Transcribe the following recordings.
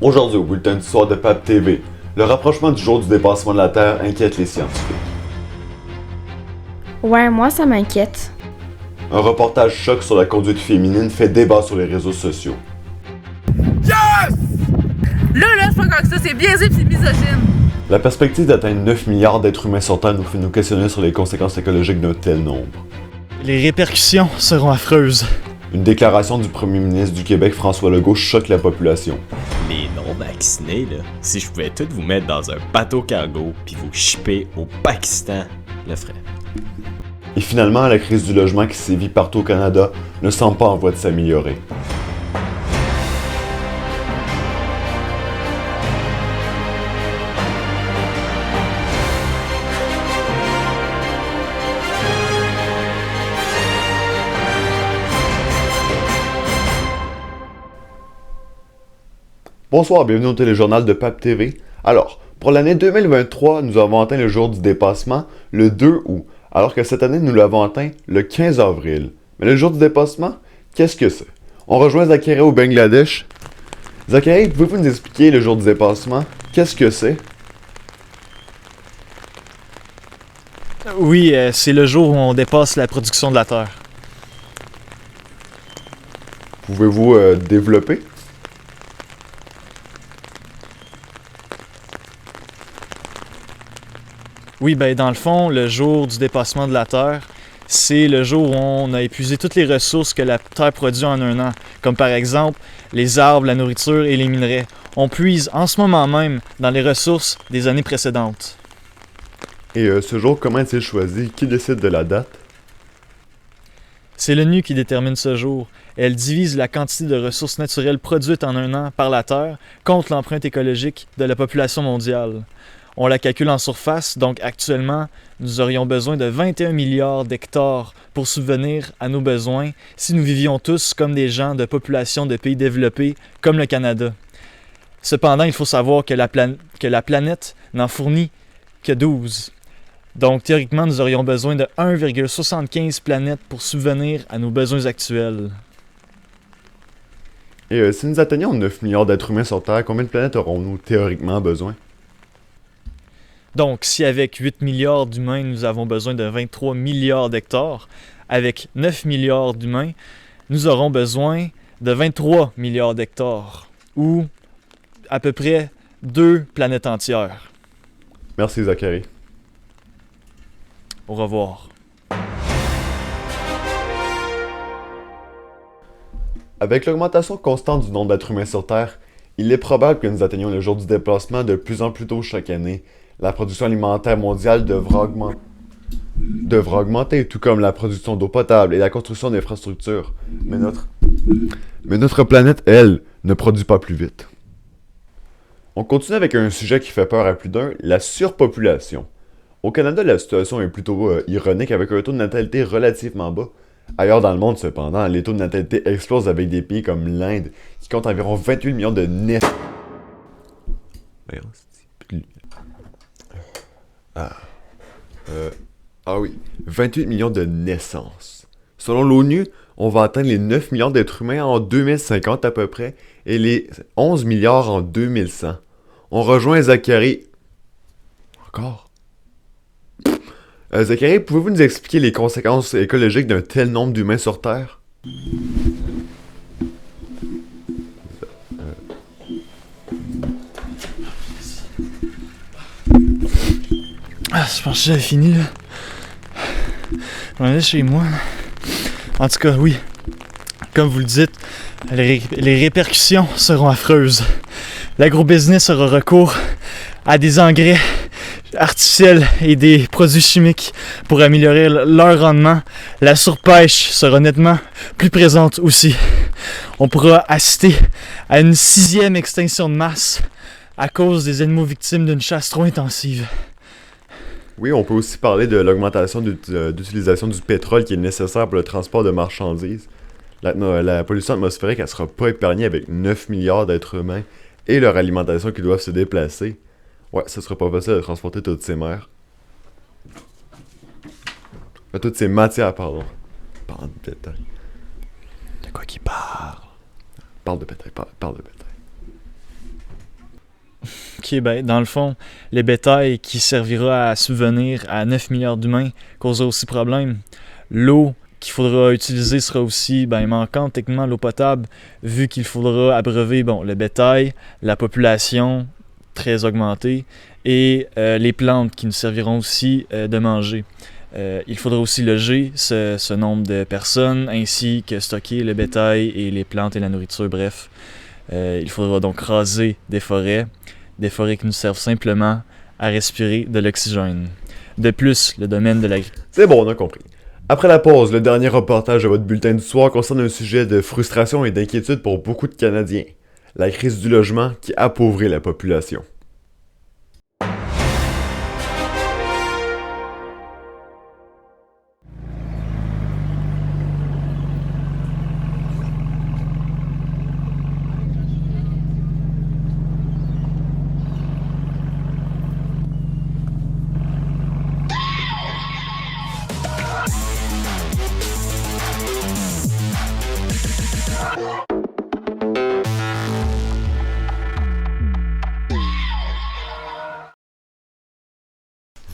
Aujourd'hui, au bulletin d'histoire de Pape TV, le rapprochement du jour du dépassement de la Terre inquiète les scientifiques. Ouais, moi ça m'inquiète. Un reportage choc sur la conduite féminine fait débat sur les réseaux sociaux. Yes! Là, c'est pas comme ça, c'est biaisé pis c'est misogyne. La perspective d'atteindre 9 milliards d'êtres humains sur Terre nous fait nous questionner sur les conséquences écologiques d'un tel nombre. Les répercussions seront affreuses. Une déclaration du premier ministre du Québec, François Legault, choque la population. Les non-vaccinés, là, si je pouvais tous vous mettre dans un bateau cargo puis vous shipper au Pakistan, je le ferais. Et finalement, la crise du logement qui sévit partout au Canada ne semble pas en voie de s'améliorer. Bonsoir, bienvenue au téléjournal de Pape TV. Alors, pour l'année 2023, nous avons atteint le jour du dépassement le 2 août, alors que cette année, nous l'avons atteint le 15 avril. Mais le jour du dépassement, qu'est-ce que c'est? On rejoint Zachary au Bangladesh. Zachary, pouvez-vous nous expliquer le jour du dépassement? Qu'est-ce que c'est? Oui, c'est le jour où on dépasse la production de la Terre. Pouvez-vous développer? Oui, ben dans le fond, le jour du dépassement de la Terre, c'est le jour où on a épuisé toutes les ressources que la Terre produit en un an, comme par exemple les arbres, la nourriture et les minerais. On puise en ce moment même dans les ressources des années précédentes. Et ce jour, comment est-il choisi? Qui décide de la date? C'est l'ONU qui détermine ce jour. Elle divise la quantité de ressources naturelles produites en un an par la Terre contre l'empreinte écologique de la population mondiale. On la calcule en surface, donc actuellement, nous aurions besoin de 21 milliards d'hectares pour subvenir à nos besoins si nous vivions tous comme des gens de population de pays développés comme le Canada. Cependant, il faut savoir que la planète n'en fournit que 12. Donc théoriquement, nous aurions besoin de 1,75 planètes pour subvenir à nos besoins actuels. Et si nous atteignons 9 milliards d'êtres humains sur Terre, combien de planètes aurons-nous théoriquement besoin? Donc, si avec 8 milliards d'humains, nous avons besoin de 23 milliards d'hectares, avec 9 milliards d'humains, nous aurons besoin de 23 milliards d'hectares, ou à peu près 2 planètes entières. Merci Zachary. Au revoir. Avec l'augmentation constante du nombre d'êtres humains sur Terre, il est probable que nous atteignions le jour du déplacement de plus en plus tôt chaque année. La production alimentaire mondiale devra augmenter, tout comme la production d'eau potable et la construction d'infrastructures. Mais notre planète, elle, ne produit pas plus vite. On continue avec un sujet qui fait peur à plus d'un, la surpopulation. Au Canada, la situation est plutôt ironique avec un taux de natalité relativement bas. Ailleurs dans le monde, cependant, les taux de natalité explosent avec des pays comme l'Inde, qui compte environ 28 millions de naissances. Oui, 28 millions de naissances. Selon l'ONU, on va atteindre les 9 milliards d'êtres humains en 2050 à peu près, et les 11 milliards en 2100. On rejoint Zachary. Encore? Zachary, pouvez-vous nous expliquer les conséquences écologiques d'un tel nombre d'humains sur Terre? Je pense que j'avais fini, là. On est chez moi. En tout cas, oui. Comme vous le dites, les répercussions seront affreuses. L'agrobusiness aura recours à des engrais artificiels et des produits chimiques pour améliorer leur rendement. La surpêche sera nettement plus présente aussi. On pourra assister à une 6e extinction de masse à cause des animaux victimes d'une chasse trop intensive. Oui, on peut aussi parler de l'augmentation d'utilisation du pétrole qui est nécessaire pour le transport de marchandises. La pollution atmosphérique, elle sera pas épargnée avec 9 milliards d'êtres humains et leur alimentation qui doivent se déplacer. Ouais, ce sera pas facile de transporter toutes ces mers. Toutes ces matières, pardon. Parle de bétail. De quoi qu'il parle? Parle de bétail, parle de bétail. Ok, ben, dans le fond, le bétail qui servira à subvenir à 9 milliards d'humains causera aussi problème. L'eau qu'il faudra utiliser sera aussi manquante, techniquement, l'eau potable, vu qu'il faudra abreuver le bétail, la population très augmentée et les plantes qui nous serviront aussi de manger. Il faudra aussi loger ce nombre de personnes ainsi que stocker le bétail et les plantes et la nourriture, bref. Il faudra donc raser des forêts qui nous servent simplement à respirer de l'oxygène. De plus, le domaine de l'agriculture... C'est bon, on a compris. Après la pause, le dernier reportage de votre bulletin du soir concerne un sujet de frustration et d'inquiétude pour beaucoup de Canadiens. La crise du logement qui appauvrit la population.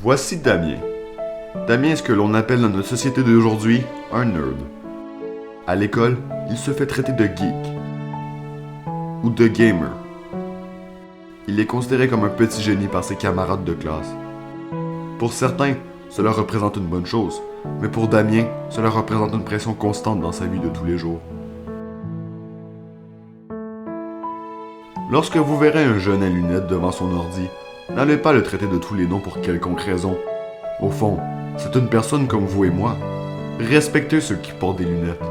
Voici Damien. Damien est ce que l'on appelle dans notre société d'aujourd'hui un nerd. À l'école, il se fait traiter de geek ou de gamer. Il est considéré comme un petit génie par ses camarades de classe. Pour certains, cela représente une bonne chose, mais pour Damien, cela représente une pression constante dans sa vie de tous les jours. Lorsque vous verrez un jeune à lunettes devant son ordi, n'allez pas le traiter de tous les noms pour quelconque raison. Au fond, c'est une personne comme vous et moi. Respectez ceux qui portent des lunettes,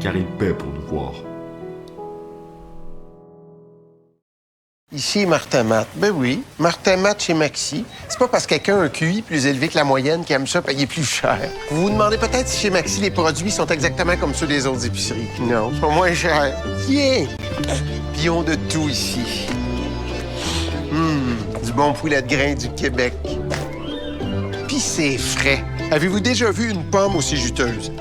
car ils paient pour nous voir. Ici, Martin Matt. Ben oui, Martin Matt chez Maxi. C'est pas parce que quelqu'un a un QI plus élevé que la moyenne qui aime ça payer plus cher. Vous vous demandez peut-être si chez Maxi, les produits sont exactement comme ceux des autres épiceries. Non, ils sont moins chers. Tiens! Puis ils ont de tout ici. Du bon poulet de grain du Québec. Puis c'est frais. Avez-vous déjà vu une pomme aussi juteuse?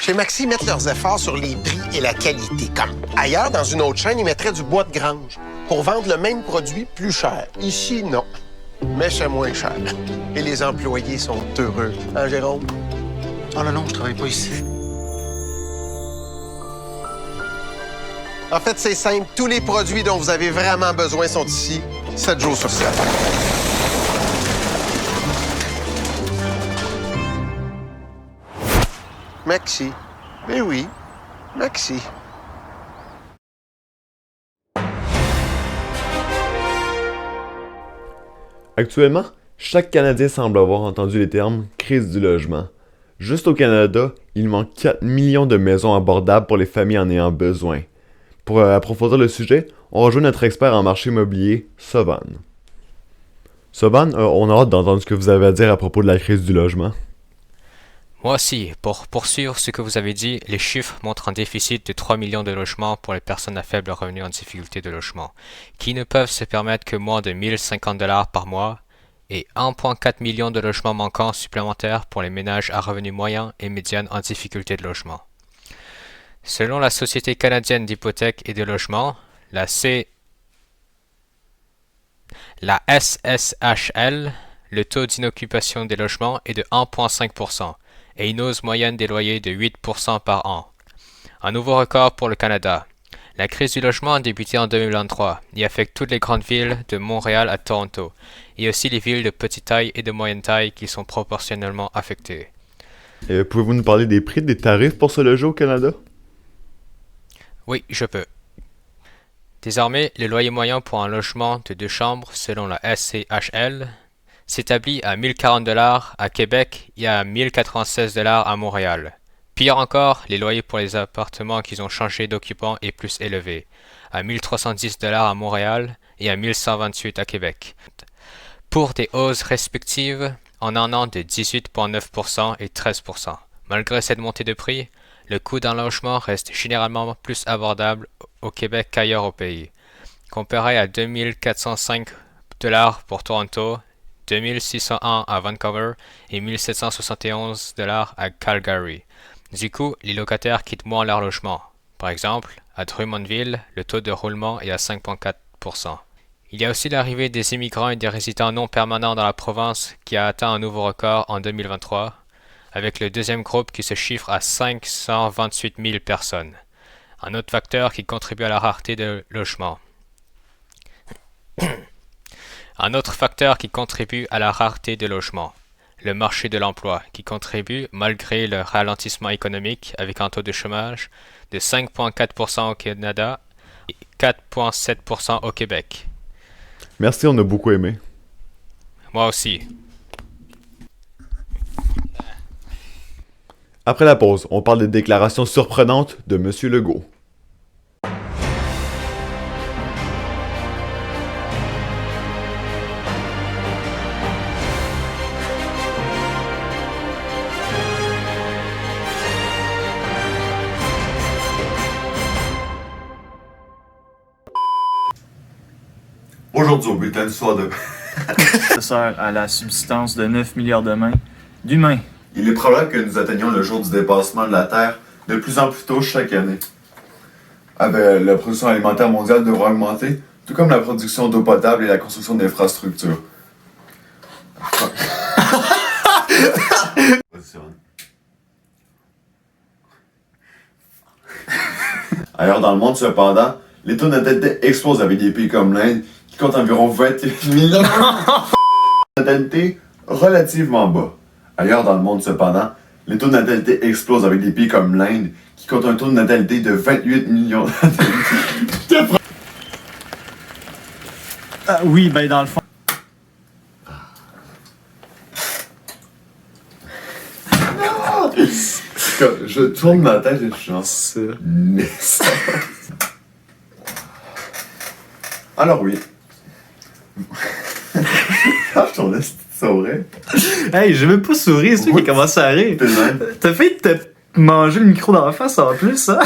Chez Maxi, ils mettent leurs efforts sur les prix et la qualité. Comme ailleurs, dans une autre chaîne, ils mettraient du bois de grange pour vendre le même produit plus cher. Ici, non. Mais c'est moins cher. Et les employés sont heureux. Hein, Jérôme? Oh non, je travaille pas ici. En fait, c'est simple. Tous les produits dont vous avez vraiment besoin sont ici, 7 jours sur 7. Maxi. Ben oui, Maxi. Actuellement, chaque Canadien semble avoir entendu les termes « crise du logement ». Juste au Canada, il manque 4 millions de maisons abordables pour les familles en ayant besoin. Pour approfondir le sujet, on rejoint notre expert en marché immobilier, Sovan. Sovan, on a hâte d'entendre ce que vous avez à dire à propos de la crise du logement. Moi aussi, pour poursuivre ce que vous avez dit, les chiffres montrent un déficit de 3 millions de logements pour les personnes à faible revenu en difficulté de logement, qui ne peuvent se permettre que moins de 1050 $ par mois, et 1,4 million de logements manquants supplémentaires pour les ménages à revenus moyens et médianes en difficulté de logement. Selon la Société canadienne d'hypothèques et de logement, la SSHL, le taux d'inoccupation des logements est de 1,5% et une hausse moyenne des loyers de 8% par an. Un nouveau record pour le Canada. La crise du logement a débuté en 2023 et affecte toutes les grandes villes de Montréal à Toronto, et aussi les villes de petite taille et de moyenne taille qui sont proportionnellement affectées. Pouvez-vous nous parler des prix, des tarifs pour se loger au Canada? Oui, je peux. Désormais, le loyer moyen pour un logement de 2 chambres, selon la SCHL, s'établit à 1040 $ à Québec et à 1096 $ à Montréal. Pire encore, les loyers pour les appartements qui ont changé d'occupant est plus élevé, à 1310 $ à Montréal et à 1128 à Québec, pour des hausses respectives en un an de 18,9% et 13%. Malgré cette montée de prix, le coût d'un logement reste généralement plus abordable au Québec qu'ailleurs au pays. Comparé à 2405 $ pour Toronto, 2601 à Vancouver et 1771 $ à Calgary. Du coup, les locataires quittent moins leur logement. Par exemple, À Drummondville, le taux de roulement est à 5,4%. Il y a aussi l'arrivée des immigrants et des résidents non permanents dans la province qui a atteint un nouveau record en 2023, avec le deuxième groupe qui se chiffre à 528 000 personnes. Un autre facteur qui contribue à la rareté de logements. Un autre facteur qui contribue à la rareté de logements. Le marché de l'emploi, qui contribue, malgré le ralentissement économique, avec un taux de chômage de 5,4% au Canada et 4,7% au Québec. Merci, on a beaucoup aimé. Moi aussi. Après la pause, on parle des déclarations surprenantes de M. Legault. Aujourd'hui, au bulletin du soir de... Ça sert à la subsistance de 9 milliards d'humains. Il est probable que nous atteignions le jour du dépassement de la Terre de plus en plus tôt chaque année. La production alimentaire mondiale devra augmenter, tout comme la production d'eau potable et la construction d'infrastructures. Ailleurs dans le monde, cependant, les taux de natalité explosent avec des pays comme l'Inde, qui compte environ 21 millions de natalité relativement bas. Ailleurs dans le monde, cependant, les taux de natalité explosent avec des pays comme l'Inde, qui compte un taux de natalité de 28 millions de natalité. Oui, ben dans le fond. Je tourne ma tête et je suis genre ça. Alors oui. Ah, je t'en laisse sourire. Hey, j'ai même pas souri, c'est toi qui a commencé à rire. T'es le même. T'as fait te manger le micro dans la face en plus, hein?